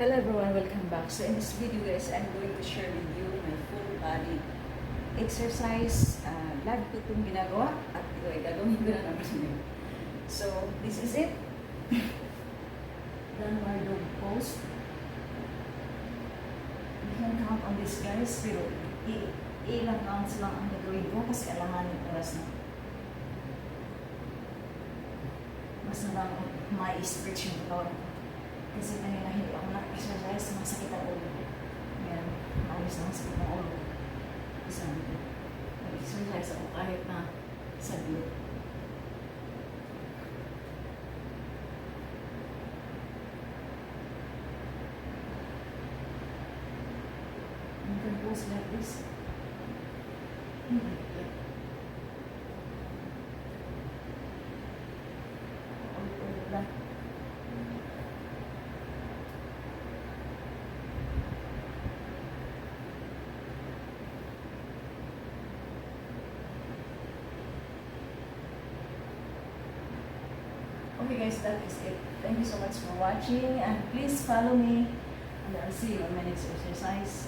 Hello everyone, welcome back. So in this video guys, I'm going to share with you my full body exercise. Lagi ko itong ginagawa at ito ay gagawin ko na naman ngayon. So this is it. Downward dog pose. You can count on this guys, pero ilang counts lang ang gagawin ko kasi alangan yung oras na. Mas na lang ma-stretch yung katawan ko. Kasi kanina hindi ako na-exercise, masakit ang ulo. Ngayon, maalis na masakit ang ulo. Kasi nag-exercise ako kahit na saglit. You can pose like this. Ulit-ulit lang. Okay guys, that is it. Thank you so much for watching and please follow me and I'll see you on my next exercise.